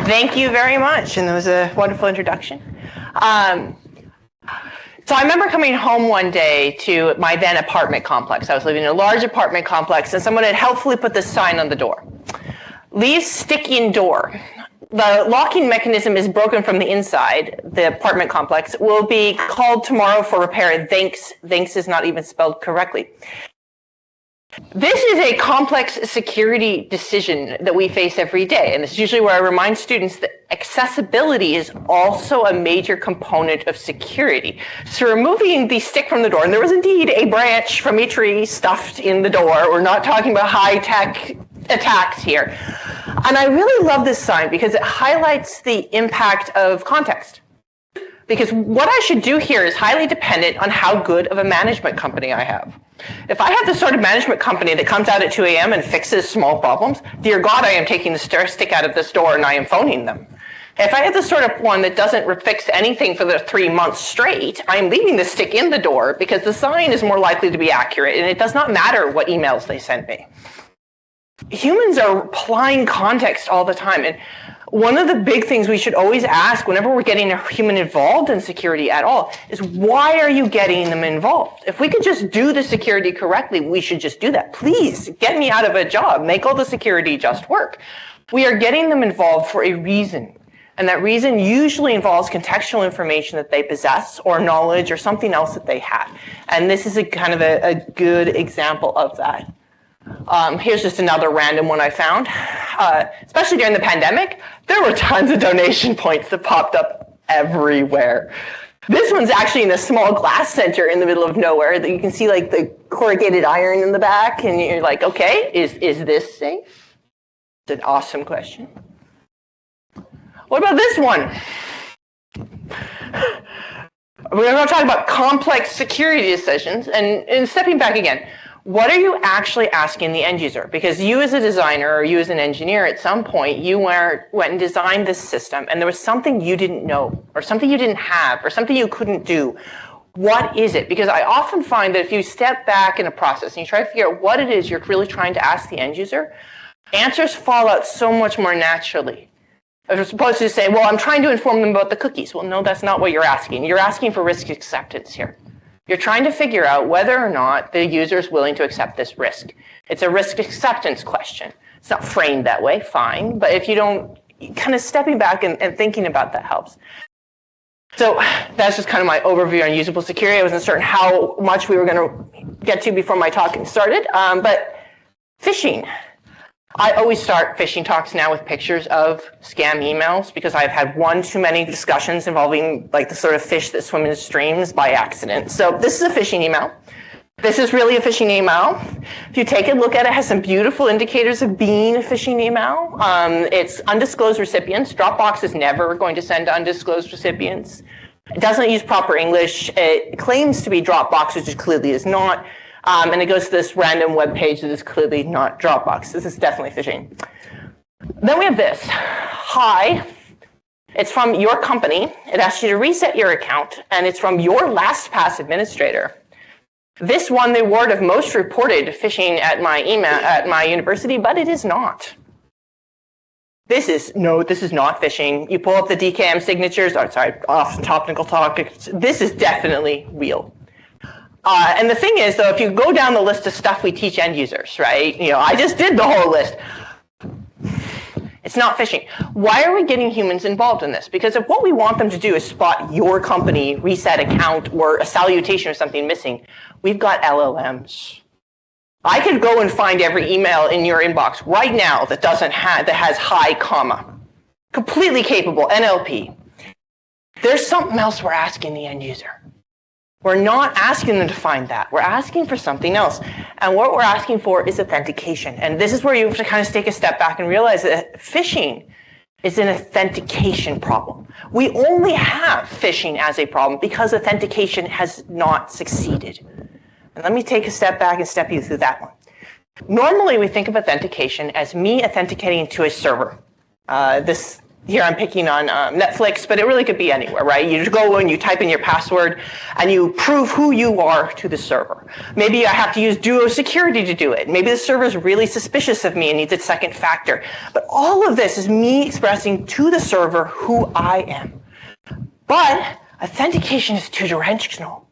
Thank you very much, and that was a wonderful introduction. So I remember coming home one day to my then apartment complex. I was living in a large apartment complex, and someone had helpfully put this sign on the door. Leave stick-in door. The locking mechanism is broken from the inside. The apartment complex will be called tomorrow for repair. Thanks. Thanks is not even spelled correctly. This is a complex security decision that we face every day, and this is usually where I remind students that accessibility is also a major component of security. So removing the stick from the door, and there was indeed a branch from a tree stuffed in the door. We're not talking about high-tech attacks here. And I really love this sign because it highlights the impact of context. Because what I should do here is highly dependent on how good of a management company I have. If I have the sort of management company that comes out at 2 a.m. and fixes small problems, dear God, I am taking the stick out of this door and I am phoning them. If I have the sort of one that doesn't fix anything for the 3 months straight, I am leaving the stick in the door because the sign is more likely to be accurate and it does not matter what emails they send me. Humans are applying context all the time, and one of the big things we should always ask whenever we're getting a human involved in security at all is, why are you getting them involved? If we could just do the security correctly, we should just do that. Please get me out of a job. Make all the security just work. We are getting them involved for a reason. And that reason usually involves contextual information that they possess or knowledge or something else that they have. And this is a kind of a good example of that. Here's just another random one I found. Especially during the pandemic, there were tons of donation points that popped up everywhere. This one's actually in a small glass center in the middle of nowhere that you can see like the corrugated iron in the back, and you're like, okay, is this safe? It's an awesome question. What about this one? We're going to talk about complex security decisions, and stepping back again, what are you actually asking the end user? Because you as a designer or you as an engineer, at some point, you went and designed this system, and there was something you didn't know, or something you didn't have, or something you couldn't do. What is it? Because I often find that if you step back in a process and you try to figure out what it is you're really trying to ask the end user, answers fall out so much more naturally. As opposed to say, well, I'm trying to inform them about the cookies. Well, no, that's not what you're asking. You're asking for risk acceptance here. You're trying to figure out whether or not the user is willing to accept this risk. It's a risk acceptance question. It's not framed that way, fine. But if you don't, kind of stepping back and thinking about that helps. So that's just kind of my overview on usable security. I wasn't certain how much we were going to get to before my talk started. But phishing. I always start phishing talks now with pictures of scam emails because I've had one too many discussions involving like the sort of fish that swim in streams by accident. So this is a phishing email. This is really a phishing email. If you take a look at it, it has some beautiful indicators of being a phishing email. It's undisclosed recipients. Dropbox is never going to send to undisclosed recipients. It doesn't use proper English. It claims to be Dropbox, which it clearly is not. And it goes to this random web page that is clearly not Dropbox. This is definitely phishing. Then we have this. Hi. It's from your company. It asks you to reset your account, and it's from your LastPass administrator. This won the award of most reported phishing at my university, but it is not. This is not phishing. You pull up the DKIM signatures. Oh, sorry, off topical topics. This is definitely real. And the thing is, though, if you go down the list of stuff we teach end users, right? You know, I just did the whole list. It's not phishing. Why are we getting humans involved in this? Because if what we want them to do is spot your company, reset account, or a salutation or something missing, we've got LLMs. I could go and find every email in your inbox right now that has hi, comma. Completely capable, NLP. There's something else we're asking the end user. We're not asking them to find that. We're asking for something else. And what we're asking for is authentication. And this is where you have to kind of take a step back and realize that phishing is an authentication problem. We only have phishing as a problem because authentication has not succeeded. And let me take a step back and step you through that one. Normally, we think of authentication as me authenticating to a server. This here I'm picking on Netflix, but it really could be anywhere, right? You just go and you type in your password and you prove who you are to the server. Maybe I have to use Duo Security to do it. Maybe the server is really suspicious of me and needs a second factor. But all of this is me expressing to the server who I am. But authentication is two-dimensional.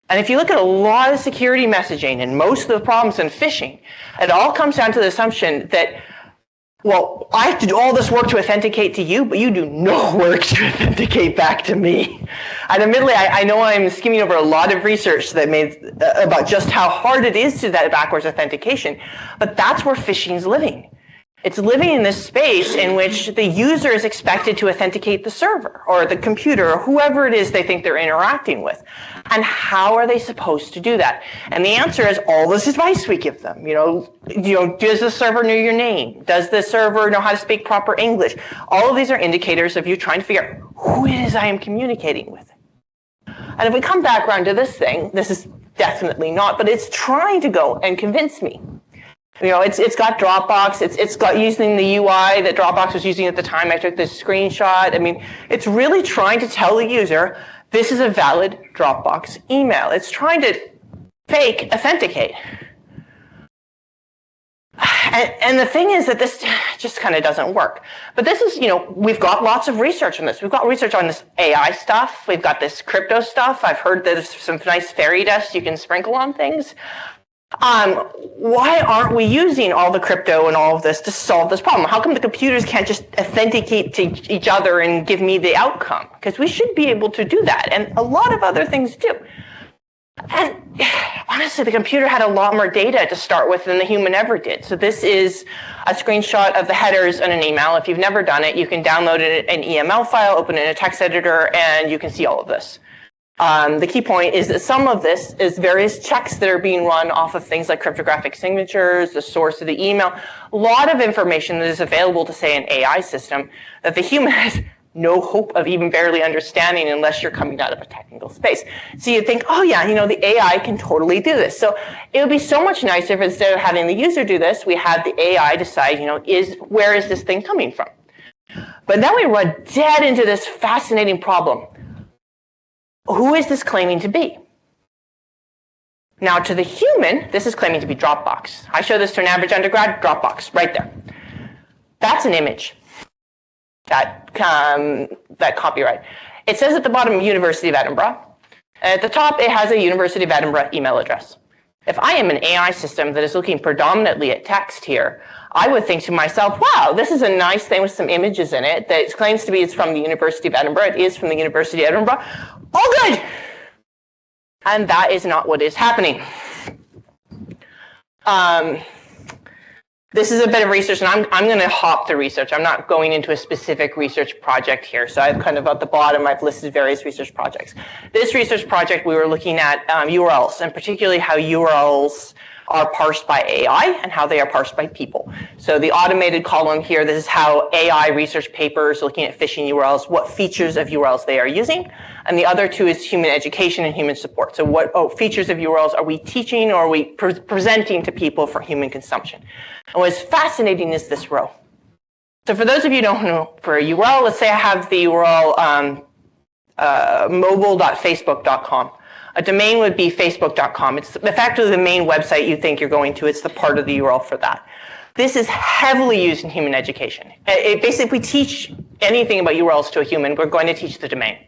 And if you look at a lot of security messaging and most of the problems in phishing, it all comes down to the assumption that, well, I have to do all this work to authenticate to you, but you do no work to authenticate back to me. And admittedly, I know I'm skimming over a lot of research that made about just how hard it is to do that backwards authentication, but that's where phishing is living. It's living in this space in which the user is expected to authenticate the server or the computer or whoever it is they think they're interacting with. And how are they supposed to do that? And the answer is all this advice we give them. Does the server know your name? Does the server know how to speak proper English? All of these are indicators of you trying to figure out who it is I am communicating with. And if we come back around to this thing, this is definitely not, but it's trying to go and convince me. It's got Dropbox. It's got using the UI that Dropbox was using at the time. I took this screenshot. I mean, it's really trying to tell the user this is a valid Dropbox email. It's trying to fake authenticate. And the thing is that this just kind of doesn't work. But this is, we've got lots of research on this. We've got research on this AI stuff. We've got this crypto stuff. I've heard that there's some nice fairy dust you can sprinkle on things. Why aren't we using all the crypto and all of this to solve this problem? How come the computers can't just authenticate to each other and give me the outcome? Because we should be able to do that, and a lot of other things do. And honestly, the computer had a lot more data to start with than the human ever did. So this is a screenshot of the headers in an email. If you've never done it, you can download an EML file, open it in a text editor, and you can see all of this. The key point is that some of this is various checks that are being run off of things like cryptographic signatures, the source of the email, a lot of information that is available to, say, an AI system that the human has no hope of even barely understanding unless you're coming out of a technical space. So you think, oh yeah, the AI can totally do this. So it would be so much nicer if instead of having the user do this, we had the AI decide, where is this thing coming from? But then we run dead into this fascinating problem. Who is this claiming to be? Now, to the human, this is claiming to be Dropbox. I show this to an average undergrad, Dropbox, right there. That's an image. That copyright. It says at the bottom, University of Edinburgh. At the top, it has a University of Edinburgh email address. If I am an AI system that is looking predominantly at text here, I would think to myself, wow, this is a nice thing with some images in it that claims to be it's from the University of Edinburgh. It is from the University of Edinburgh. All good. And that is not what is happening. This is a bit of research, and I'm going to hop the research. I'm not going into a specific research project here. So I've kind of at the bottom, I've listed various research projects. This research project, we were looking at URLs, and particularly how URLs are parsed by AI and how they are parsed by people. So the automated column here, this is how AI research papers looking at phishing URLs, what features of URLs they are using. And the other two is human education and human support. So what features of URLs are we teaching or are we presenting to people for human consumption? And what's fascinating is this row. So for those of you who don't know, for a URL, let's say I have the URL mobile.facebook.com. A domain would be facebook.com. It's effectively the main website you think you're going to. It's the part of the URL for that. This is heavily used in human education. Basically, if we teach anything about URLs to a human, we're going to teach the domain.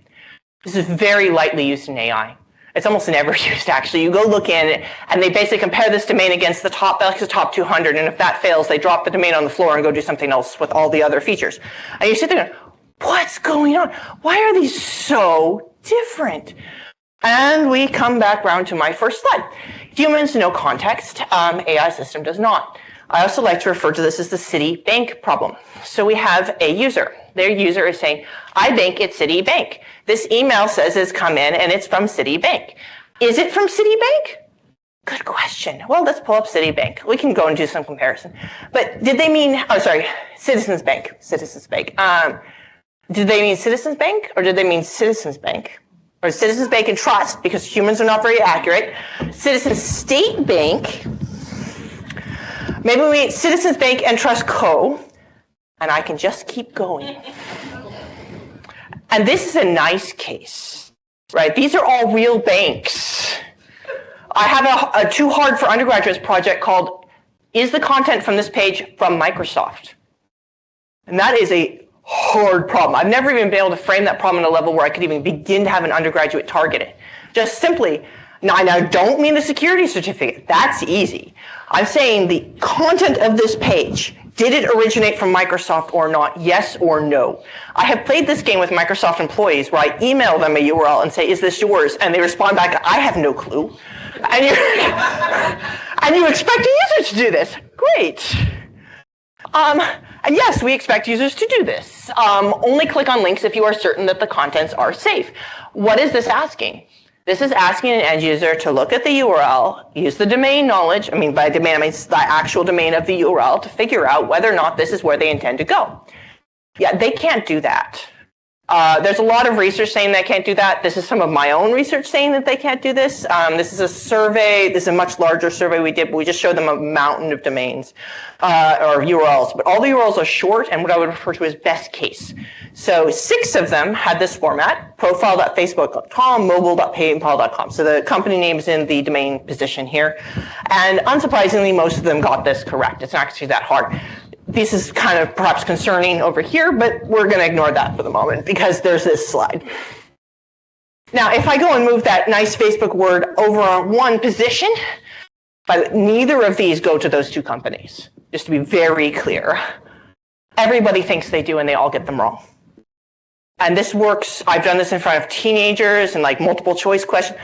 This is very lightly used in AI. It's almost never used, actually. You go look in, and they basically compare this domain against the top 200, and if that fails, they drop the domain on the floor and go do something else with all the other features. And you sit there going, what's going on? Why are these so different? And we come back around to my first slide. Humans know context. AI system does not. I also like to refer to this as the Citibank problem. So we have a user. Their user is saying, I bank at Citibank. This email says it's come in and it's from Citibank. Is it from Citibank? Good question. Well, let's pull up Citibank. We can go and do some comparison. But did they mean, Citizens Bank. Citizens Bank. Did they mean Citizens Bank or did they mean Citizens Bank? Or Citizens Bank and Trust, because humans are not very accurate. Citizens State Bank. Maybe we mean Citizens Bank and Trust Co. And I can just keep going. And this is a nice case, right? These are all real banks. I have a Too Hard for Undergraduates project called, Is the Content from This Page from Microsoft? And that is a hard problem. I've never even been able to frame that problem at a level where I could even begin to have an undergraduate target it. Just simply, now I don't mean the security certificate. That's easy. I'm saying the content of this page. Did it originate from Microsoft or not? Yes or no? I have played this game with Microsoft employees where I email them a URL and say, is this yours? And they respond back, I have no clue. And you expect a user to do this. Great. And yes, we expect users to do this. Only click on links if you are certain that the contents are safe. What is this asking? This is asking an end user to look at the URL, use the domain knowledge, I mean by domain I mean the actual domain of the URL, to figure out whether or not this is where they intend to go. Yeah, they can't do that. There's a lot of research saying they can't do that. This is some of my own research saying that they can't do this. This is a survey. This is a much larger survey we did, but we just showed them a mountain of domains or URLs. But all the URLs are short and what I would refer to as best case. So 6 of them had this format, profile.facebook.com, mobile.paypal.com. So the company name is in the domain position here. And unsurprisingly, most of them got this correct. It's not actually that hard. This is kind of perhaps concerning over here, but we're going to ignore that for the moment because there's this slide. Now, if I go and move that nice Facebook word over on one position, but neither of these go to those 2 companies, just to be very clear. Everybody thinks they do, and they all get them wrong. And this works. I've done this in front of teenagers and like multiple choice questions.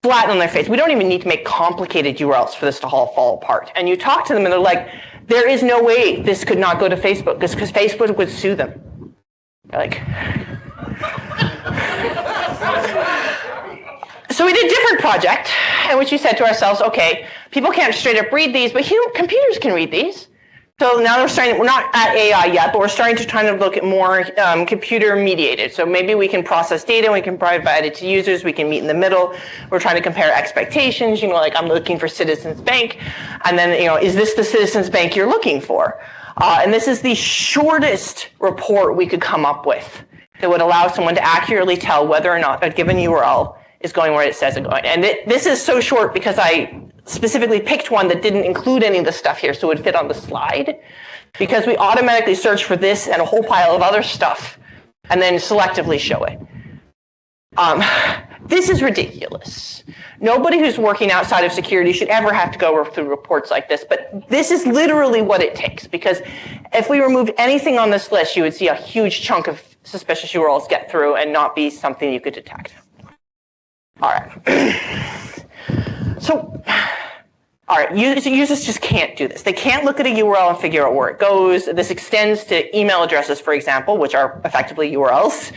Flat on their face. We don't even need to make complicated URLs for this to all fall apart. And you talk to them, and they're like, there is no way this could not go to Facebook because Facebook would sue them. You're like, so we did a different project in which we said to ourselves, okay, people can't straight up read these, but computers can read these. So now we're not at AI yet, but we're starting to try to look at more computer mediated. So maybe we can process data, we can provide it to users, we can meet in the middle. We're trying to compare expectations, like I'm looking for Citizens Bank, and then, is this the Citizens Bank you're looking for? And this is the shortest report we could come up with that would allow someone to accurately tell whether or not a given URL is going where it says it's going. And this is so short because I specifically picked one that didn't include any of the stuff here, so it would fit on the slide. Because we automatically search for this and a whole pile of other stuff, and then selectively show it. This is ridiculous. Nobody who's working outside of security should ever have to go through reports like this, but this is literally what it takes. Because if we removed anything on this list, you would see a huge chunk of suspicious URLs get through and not be something you could detect. All right. So, all right, users just can't do this. They can't look at a URL and figure out where it goes. This extends to email addresses, for example, which are effectively URLs.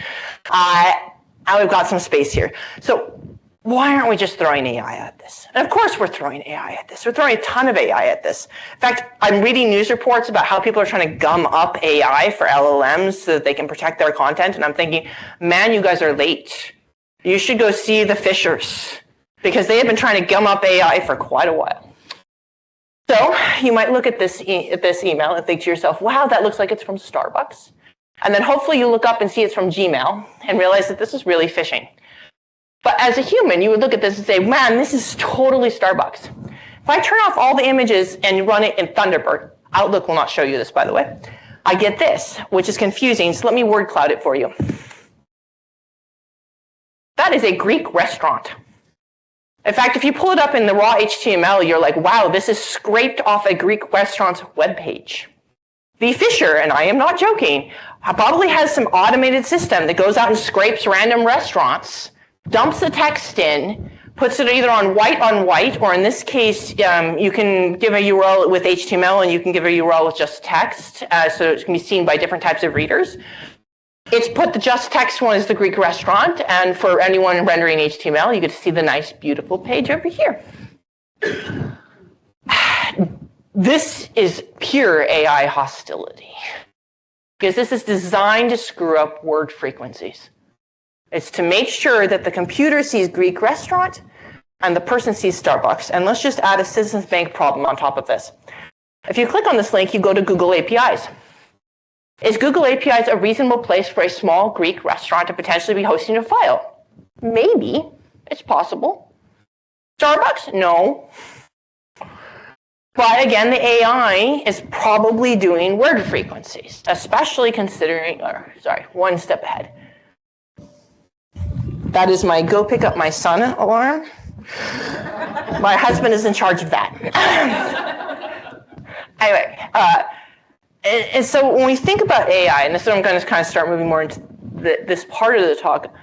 And we've got some space here. So why aren't we just throwing AI at this? And of course we're throwing AI at this. We're throwing a ton of AI at this. In fact, I'm reading news reports about how people are trying to gum up AI for LLMs so that they can protect their content. And I'm thinking, man, you guys are late. You should go see the Phishers, because they have been trying to gum up AI for quite a while. So you might look at this email and think to yourself, wow, that looks like it's from Starbucks. And then hopefully you look up and see it's from Gmail and realize that this is really phishing. But as a human, you would look at this and say, man, this is totally Starbucks. If I turn off all the images and run it in Thunderbird, Outlook will not show you this, by the way, I get this, which is confusing. So let me word cloud it for you. That is a Greek restaurant. In fact, if you pull it up in the raw HTML, you're like, wow, this is scraped off a Greek restaurant's webpage. The Fisher, and I am not joking, probably has some automated system that goes out and scrapes random restaurants, dumps the text in, puts it either on white, or in this case, you can give a URL with HTML and you can give a URL with just text, so it can be seen by different types of readers. It's put the just text one as the Greek restaurant, and for anyone rendering HTML, you get to see the nice, beautiful page over here. This is pure AI hostility, because this is designed to screw up word frequencies. It's to make sure that the computer sees Greek restaurant and the person sees Starbucks. And let's just add a Citizens Bank problem on top of this. If you click on this link, you go to Google APIs. Is Google APIs a reasonable place for a small Greek restaurant to potentially be hosting a file? Maybe. It's possible. Starbucks? No. But again, the AI is probably doing word frequencies, especially considering, one step ahead. That is my go pick up my son alarm. My husband is in charge of that. Anyway, and so when we think about AI, and this is what I'm going to kind of start moving more into this part of the talk,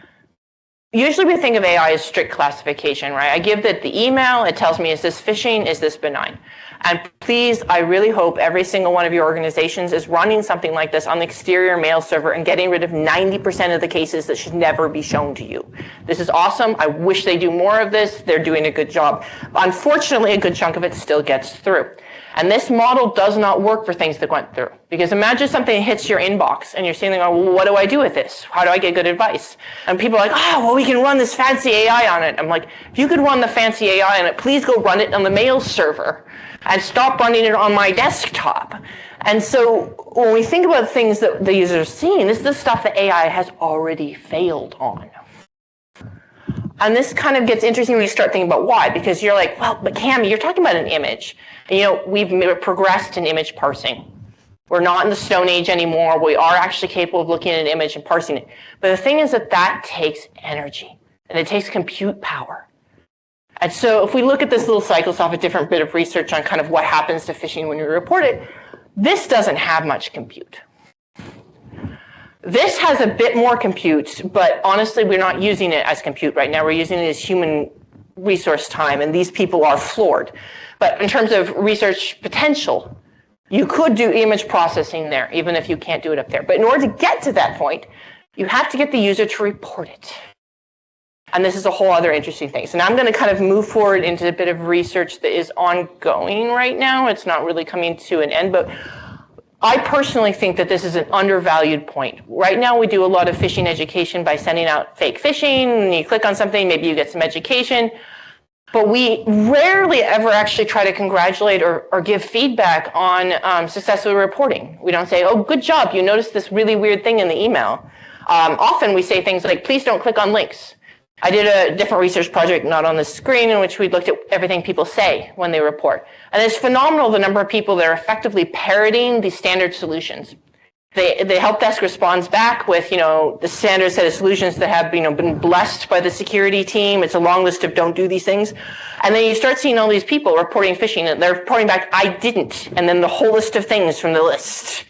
usually we think of AI as strict classification, right? I give it the email, it tells me, is this phishing, is this benign? And please, I really hope every single one of your organizations is running something like this on the exterior mail server and getting rid of 90% of the cases that should never be shown to you. This is awesome. I wish they do more of this. They're doing a good job. Unfortunately, a good chunk of it still gets through. And this model does not work for things that went through. Because imagine something hits your inbox and you're sitting there going, well, what do I do with this? How do I get good advice? And people are like, oh, well, we can run this fancy AI on it. I'm like, if you could run the fancy AI on it, please go run it on the mail server and stop running it on my desktop. And so when we think about things that the user is seeing, this is the stuff that AI has already failed on. And this kind of gets interesting when you start thinking about why, because you're like, well, but Cami, you're talking about an image. And, you know, we've progressed in image parsing. We're not in the Stone Age anymore. We are actually capable of looking at an image and parsing it. But the thing is that that takes energy, and it takes compute power. And so if we look at this little cycles off a different bit of research on kind of what happens to phishing when you report it, this doesn't have much compute. This has a bit more compute, but honestly, we're not using it as compute right now. We're using it as human resource time, and these people are floored. But in terms of research potential, you could do image processing there, even if you can't do it up there. But in order to get to that point, you have to get the user to report it. And this is a whole other interesting thing. So now I'm going to kind of move forward into a bit of research that is ongoing right now. It's not really coming to an end, but I personally think that this is an undervalued point. Right now, we do a lot of phishing education by sending out fake phishing, and you click on something, maybe you get some education. But we rarely ever actually try to congratulate or give feedback on successful reporting. We don't say, oh, good job, you noticed this really weird thing in the email. Often we say things like, please don't click on links. I did a different research project, not on the screen, in which we looked at everything people say when they report. And it's phenomenal the number of people that are effectively parroting the standard solutions. The help desk responds back with, the standard set of solutions that have, been blessed by the security team. It's a long list of don't do these things. And then you start seeing all these people reporting phishing, and they're reporting back, I didn't, and then the whole list of things from the list.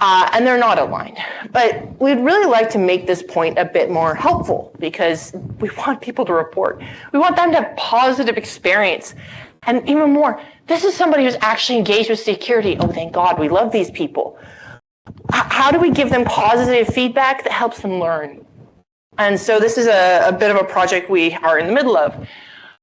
And they're not aligned. But we'd really like to make this point a bit more helpful, because we want people to report. We want them to have positive experience. And even more, this is somebody who's actually engaged with security. Oh, thank God, we love these people. How do we give them positive feedback that helps them learn? And so this is a bit of a project we are in the middle of.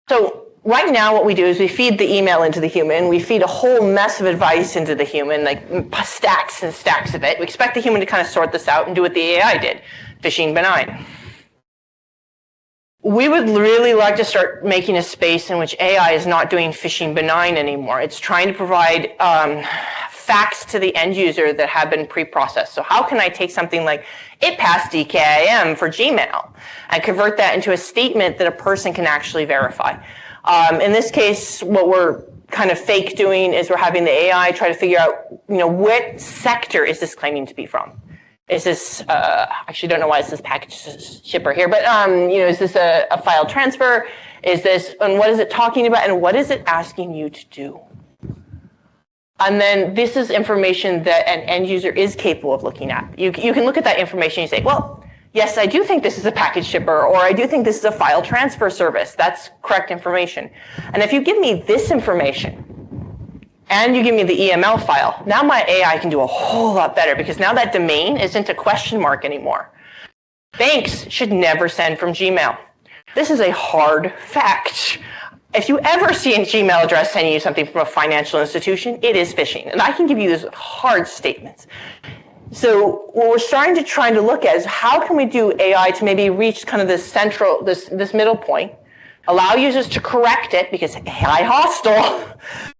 So right now what we do is we feed the email into the human. We feed a whole mess of advice into the human, like stacks and stacks of it. We expect the human to kind of sort this out and do what the AI did, phishing benign. We would really like to start making a space in which AI is not doing phishing benign anymore. It's trying to provide facts to the end user that have been pre-processed. So how can I take something like, it passed DKIM for Gmail, and convert that into a statement that a person can actually verify? In this case, what we're kind of fake doing is we're having the AI try to figure out, what sector is this claiming to be from? Is this, actually don't know why it says package shipper here, but, is this a file transfer? Is this, and what is it talking about, and what is it asking you to do? And then this is information that an end user is capable of looking at. You can look at that information and say, well, yes, I do think this is a package shipper, or I do think this is a file transfer service. That's correct information. And if you give me this information, and you give me the EML file, now my AI can do a whole lot better, because now that domain isn't a question mark anymore. Banks should never send from Gmail. This is a hard fact. If you ever see a Gmail address sending you something from a financial institution, it is phishing. And I can give you those hard statements. So what we're starting to try to look at is how can we do AI to maybe reach kind of this central, this middle point, allow users to correct it, because AI hostile,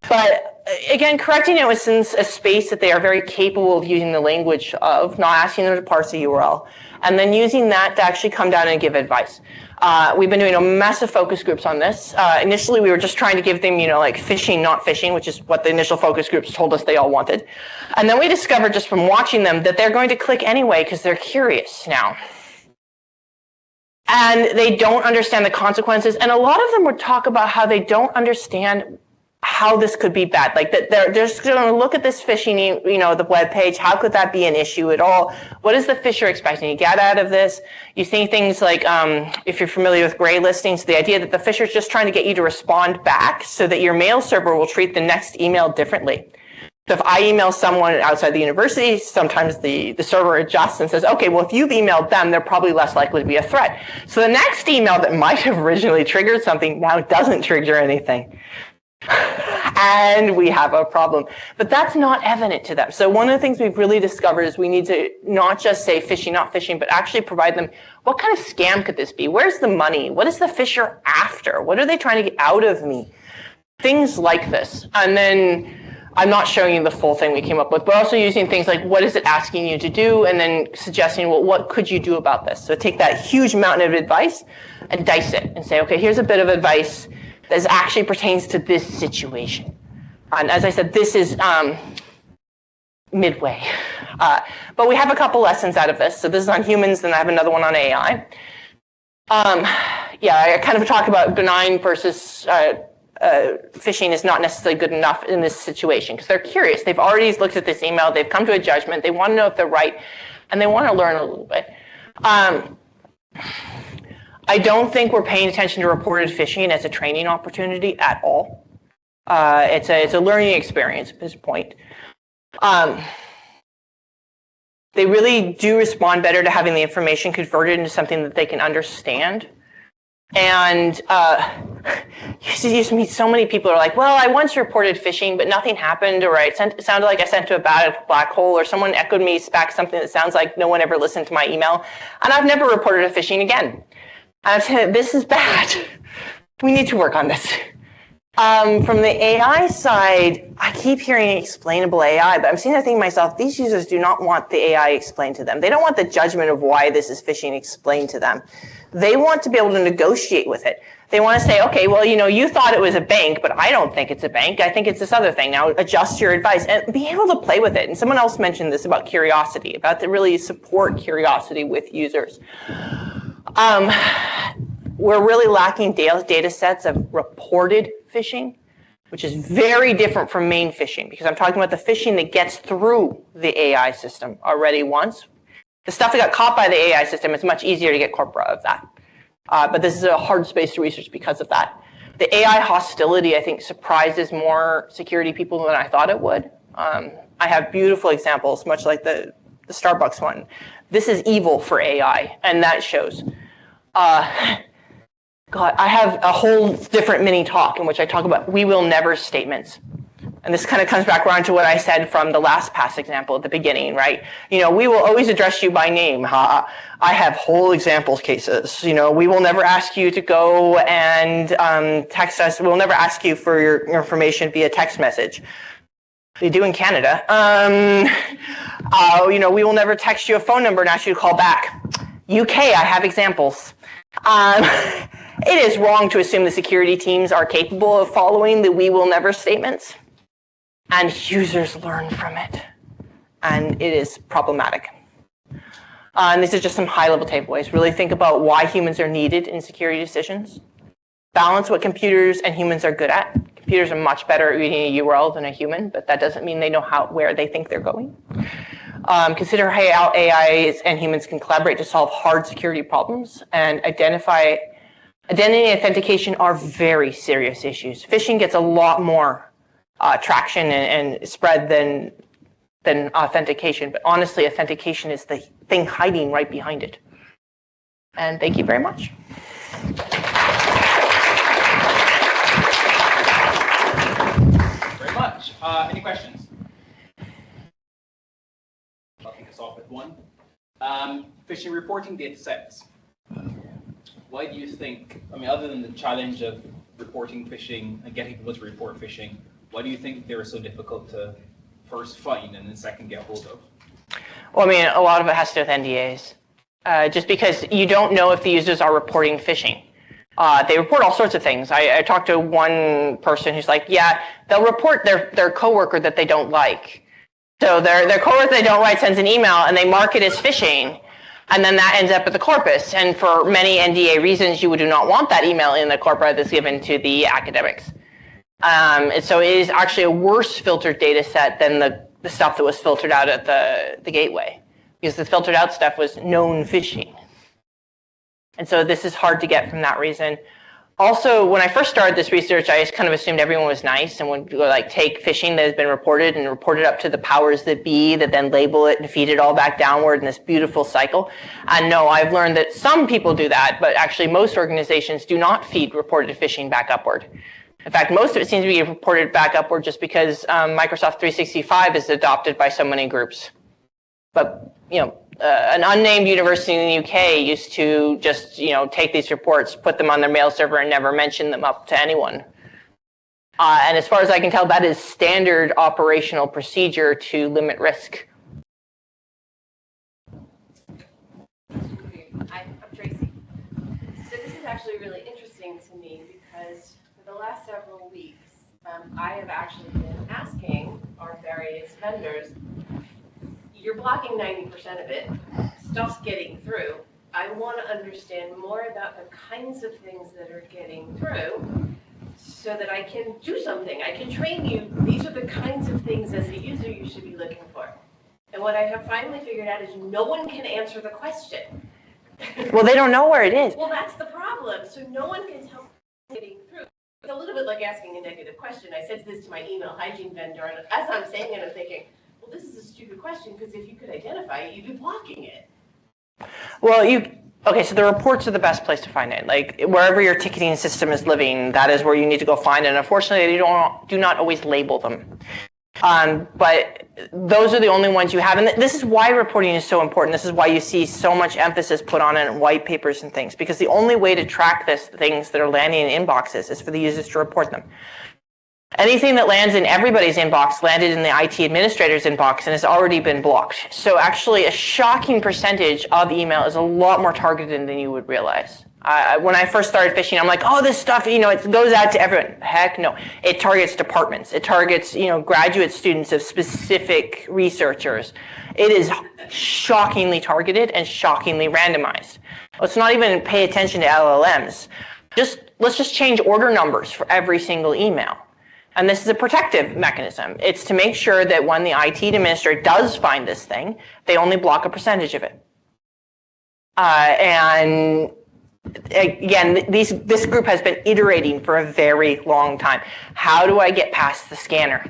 but again, correcting it within a space that they are very capable of using the language of, not asking them to parse a URL, and then using that to actually come down and give advice. We've been doing a massive focus groups on this. Initially, we were just trying to give them, like phishing, not phishing, which is what the initial focus groups told us they all wanted. And then we discovered just from watching them that they're going to click anyway because they're curious now. And they don't understand the consequences. And a lot of them would talk about how they don't understand how this could be bad. Like that they're just going to look at this phishing, the web page. How could that be an issue at all? What is the phisher expecting to get out of this? You see things like, if you're familiar with gray listings, the idea that the phisher is just trying to get you to respond back so that your mail server will treat the next email differently. So if I email someone outside the university, sometimes the server adjusts and says, okay, well, if you've emailed them, they're probably less likely to be a threat. So the next email that might have originally triggered something now doesn't trigger anything. And we have a problem. But that's not evident to them. So one of the things we've really discovered is we need to not just say phishing, not phishing, but actually provide them, what kind of scam could this be? Where's the money? What is the phisher after? What are they trying to get out of me? Things like this. And then I'm not showing you the full thing we came up with, but also using things like what is it asking you to do, and then suggesting, well, what could you do about this? So take that huge mountain of advice and dice it and say, okay, here's a bit of advice that actually pertains to this situation. And as I said, this is midway. But we have a couple lessons out of this. So this is on humans, then I have another one on AI. Yeah, I kind of talk about benign versus phishing is not necessarily good enough in this situation because they're curious. They've already looked at this email. They've come to a judgment. They want to know if they're right, and they want to learn a little bit. I don't think we're paying attention to reported phishing as a training opportunity at all. It's a learning experience at this point. They really do respond better to having the information converted into something that they can understand. And you just meet so many people who are like, well, I once reported phishing, but nothing happened, or it sounded like I sent to a bad black hole, or someone echoed me back something that sounds like no one ever listened to my email, and I've never reported a phishing again. And I'm saying, this is bad. We need to work on this. From the AI side, I keep hearing explainable AI, but I'm sitting there thinking to myself, these users do not want the AI explained to them. They don't want the judgment of why this is phishing explained to them. They want to be able to negotiate with it. They want to say, okay, well, you thought it was a bank, but I don't think it's a bank. I think it's this other thing. Now adjust your advice and be able to play with it. And someone else mentioned this about curiosity, about to really support curiosity with users. We're really lacking data sets of reported phishing, which is very different from main phishing, because I'm talking about the phishing that gets through the AI system already once. The stuff that got caught by the AI system, it's much easier to get corpora of that. But this is a hard space to research because of that. The AI hostility, I think, surprises more security people than I thought it would. I have beautiful examples, much like the Starbucks one. This is evil for AI, and that shows. God, I have a whole different mini talk in which I talk about we will never statements. And this kind of comes back around to what I said from the last pass example at the beginning, right? We will always address you by name. I have whole examples cases. We will never ask you to go and text us. We'll never ask you for your information via text message. They do in Canada. We will never text you a phone number and ask you to call back. UK, I have examples. It is wrong to assume the security teams are capable of following the we will never statements. And users learn from it. And it is problematic. And these are just some high-level takeaways. Really think about why humans are needed in security decisions. Balance what computers and humans are good at. Computers are much better at reading a URL than a human, but that doesn't mean they know where they think they're going. Consider how AI and humans can collaborate to solve hard security problems, and identity and authentication are very serious issues. Phishing gets a lot more traction and spread than authentication, but honestly, authentication is the thing hiding right behind it. And thank you very much. Very much. Any questions? I'll kick us off with one. Phishing reporting data sets. Why do you think, other than the challenge of reporting phishing and getting people to report phishing, Why do you think they're so difficult to first find and then second get hold of? Well, I mean, a lot of it has to do with NDAs. Just because you don't know if the users are reporting phishing. They report all sorts of things. I talked to one person who's like, yeah, they'll report their coworker that they don't like. So their coworker they don't like sends an email and they mark it as phishing, and then that ends up at the corpus. And for many NDA reasons, you do not want that email in the corpus that's given to the academics. And so it is actually a worse filtered data set than the stuff that was filtered out at the gateway, because the filtered out stuff was known phishing. And so this is hard to get from that reason. Also, when I first started this research, I just kind of assumed everyone was nice and would like take phishing that has been reported and report it up to the powers that be, that then label it and feed it all back downward in this beautiful cycle. And no, I've learned that some people do that, but actually most organizations do not feed reported phishing back upward. In fact, most of it seems to be reported back upward just because Microsoft 365 is adopted by so many groups. But, an unnamed university in the UK used to just, take these reports, put them on their mail server, and never mention them up to anyone. And as far as I can tell, that is standard operational procedure to limit risk. I'm Tracy. So this is actually really interesting to me because for the last several weeks, I have actually been asking our various vendors, you're blocking 90% of it, stuff's getting through. I want to understand more about the kinds of things that are getting through so that I can do something. I can train you. These are the kinds of things as a user you should be looking for. And what I have finally figured out is no one can answer the question. Well, they don't know where it is. Well, that's the problem. So no one can tell getting through. It's a little bit like asking a negative question. I said this to my email hygiene vendor, and as I'm saying it, I'm thinking, well, this is a stupid question because if you could identify it, you'd be blocking it. Well, okay, so the reports are the best place to find it. Like wherever your ticketing system is living, that is where you need to go find it. And unfortunately, they do not always label them. But those are the only ones you have. And this is why reporting is so important. This is why you see so much emphasis put on it in white papers and things, because the only way to track things that are landing in inboxes is for the users to report them. Anything that lands in everybody's inbox landed in the IT administrator's inbox and has already been blocked. So actually a shocking percentage of email is a lot more targeted than you would realize. When I first started phishing, I'm like, oh, this stuff, it goes out to everyone. Heck no. It targets departments. It targets, graduate students of specific researchers. It is shockingly targeted and shockingly randomized. Let's not even pay attention to LLMs. Let's just change order numbers for every single email. And this is a protective mechanism. It's to make sure that when the IT administrator does find this thing, they only block a percentage of it. And again, this group has been iterating for a very long time. How do I get past the scanner?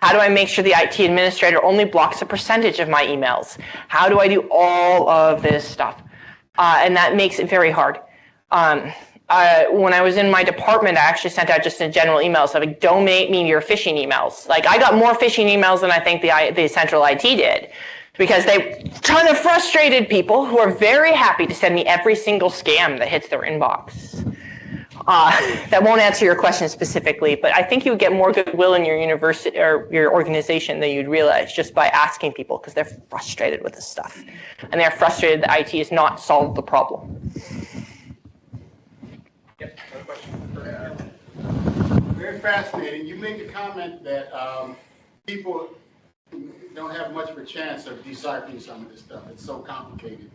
How do I make sure the IT administrator only blocks a percentage of my emails? How do I do all of this stuff? And that makes it very hard. When I was in my department, I actually sent out just a general email saying, don't make me your phishing emails. Like, I got more phishing emails than I think the central IT did, because they ton of frustrated people who are very happy to send me every single scam that hits their inbox. That won't answer your question specifically, but I think you would get more goodwill in your university or your organization than you'd realize just by asking people, because they're frustrated with this stuff. And they're frustrated that IT has not solved the problem. Yep, another question. Very fascinating. You made the comment that people don't have much of a chance of deciphering some of this stuff. It's so complicated.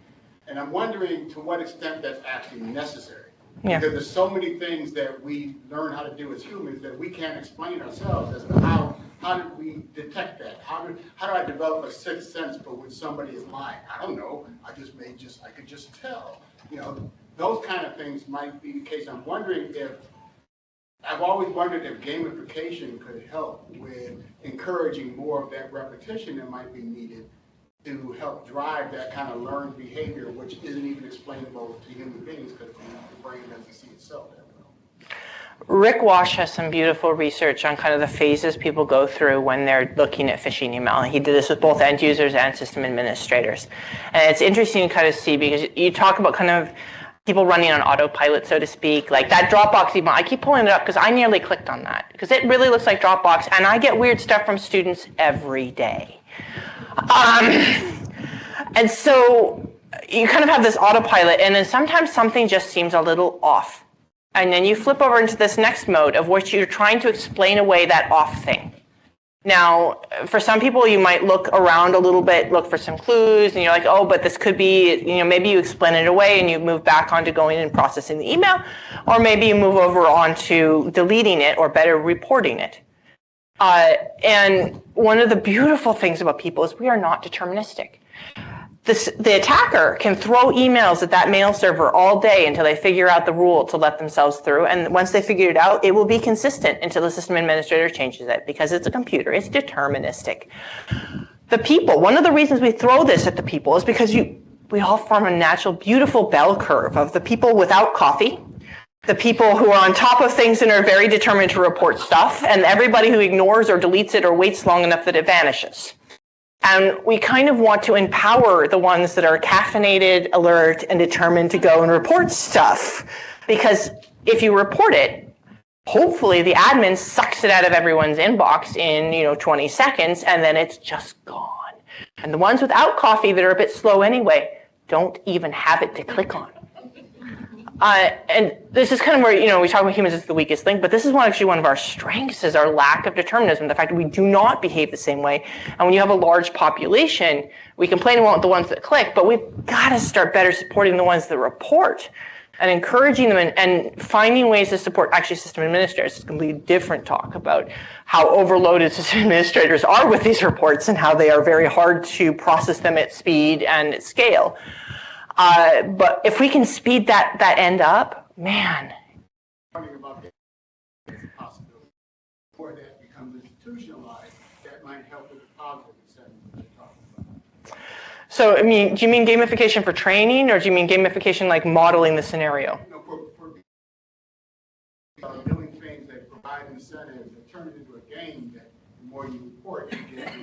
And I'm wondering to what extent that's actually necessary. Yeah. Because there's so many things that we learn how to do as humans that we can't explain ourselves as to how do we detect that? How do I develop a sixth sense for when somebody is lying? I don't know. I could just tell. Those kind of things might be the case. I've always wondered if gamification could help with encouraging more of that repetition that might be needed to help drive that kind of learned behavior, which isn't even explainable to human beings because the brain doesn't see itself that well. Rick Wash has some beautiful research on kind of the phases people go through when they're looking at phishing email. He did this with both end users and system administrators. And it's interesting to kind of see, because you talk about kind of people running on autopilot, so to speak, like that Dropbox email. I keep pulling it up because I nearly clicked on that because it really looks like Dropbox, and I get weird stuff from students every day. And so you kind of have this autopilot, and then sometimes something just seems a little off. And then you flip over into this next mode of which you're trying to explain away that off thing. Now, for some people, you might look around a little bit, look for some clues, and you're like, oh, but this could be, maybe you explain it away and you move back onto going and processing the email, or maybe you move over onto deleting it, or better, reporting it. And one of the beautiful things about people is we are not deterministic. The attacker can throw emails at that mail server all day until they figure out the rule to let themselves through. And once they figure it out, it will be consistent until the system administrator changes it, because it's a computer. It's deterministic. The people, one of the reasons we throw this at the people is because we all form a natural, beautiful bell curve of the people without coffee, the people who are on top of things and are very determined to report stuff, and everybody who ignores or deletes it or waits long enough that it vanishes. And we kind of want to empower the ones that are caffeinated, alert, and determined to go and report stuff. Because if you report it, hopefully the admin sucks it out of everyone's inbox in 20 seconds, and then it's just gone. And the ones without coffee that are a bit slow anyway don't even have it to click on. And this is kind of where, we talk about humans as the weakest link, but this is actually one of our strengths, is our lack of determinism, the fact that we do not behave the same way. And when you have a large population, we complain about the ones that click, but we've got to start better supporting the ones that report and encouraging them and finding ways to support actually system administrators. It's a completely different talk about how overloaded system administrators are with these reports and how they are very hard to process them at speed and at scale. But if we can speed that end up, man. Talking about that as a possibility, or that becomes institutionalized, that might help with the positive incentive that you're talking about. So, do you mean gamification for training, or do you mean gamification like modeling the scenario? No, for doing things that provide incentives that turn it into a game that the more you report, you get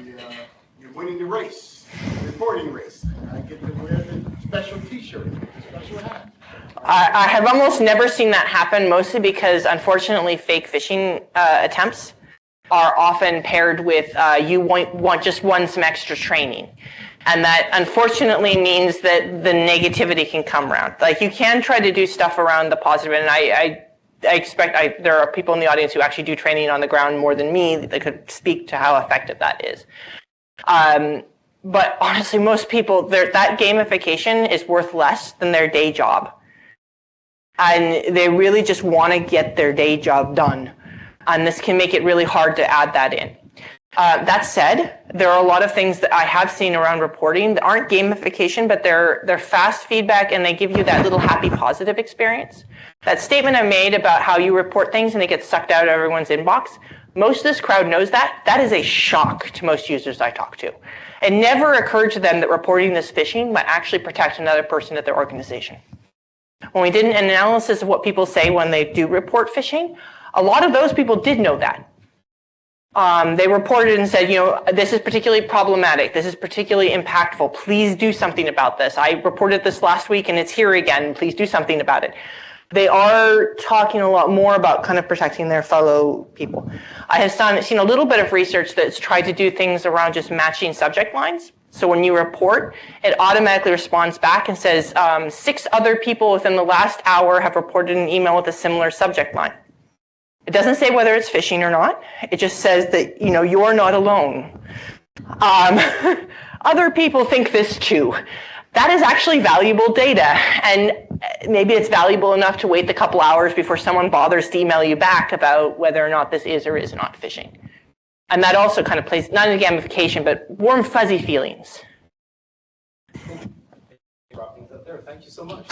you're winning the race, the reporting race. And I get to wear the special t-shirt, the special hat. I have almost never seen that happen, mostly because, unfortunately, fake phishing attempts are often paired with you want just some extra training. And that, unfortunately, means that the negativity can come around. Like, you can try to do stuff around the positive, and I expect there are people in the audience who actually do training on the ground more than me that could speak to how effective that is. But honestly, most people, that gamification is worth less than their day job. And they really just want to get their day job done. And this can make it really hard to add that in. That said, there are a lot of things that I have seen around reporting that aren't gamification, but they're fast feedback, and they give you that little happy positive experience. That statement I made about how you report things and it gets sucked out of everyone's inbox, most of this crowd knows that. That is a shock to most users I talk to. It never occurred to them that reporting this phishing might actually protect another person at their organization. When we did an analysis of what people say when they do report phishing, a lot of those people did know that. They reported and said, this is particularly problematic. This is particularly impactful. Please do something about this. I reported this last week and it's here again. Please do something about it. They are talking a lot more about kind of protecting their fellow people. I have seen a little bit of research that's tried to do things around just matching subject lines. So when you report, it automatically responds back and says, 6 other people within the last hour have reported an email with a similar subject line. It doesn't say whether it's phishing or not. It just says that, you're not alone. Other people think this too. That is actually valuable data, and maybe it's valuable enough to wait the couple hours before someone bothers to email you back about whether or not this is or is not phishing. And that also kind of plays, not in gamification, but warm, fuzzy feelings. Wrap things up there. Thank you so much.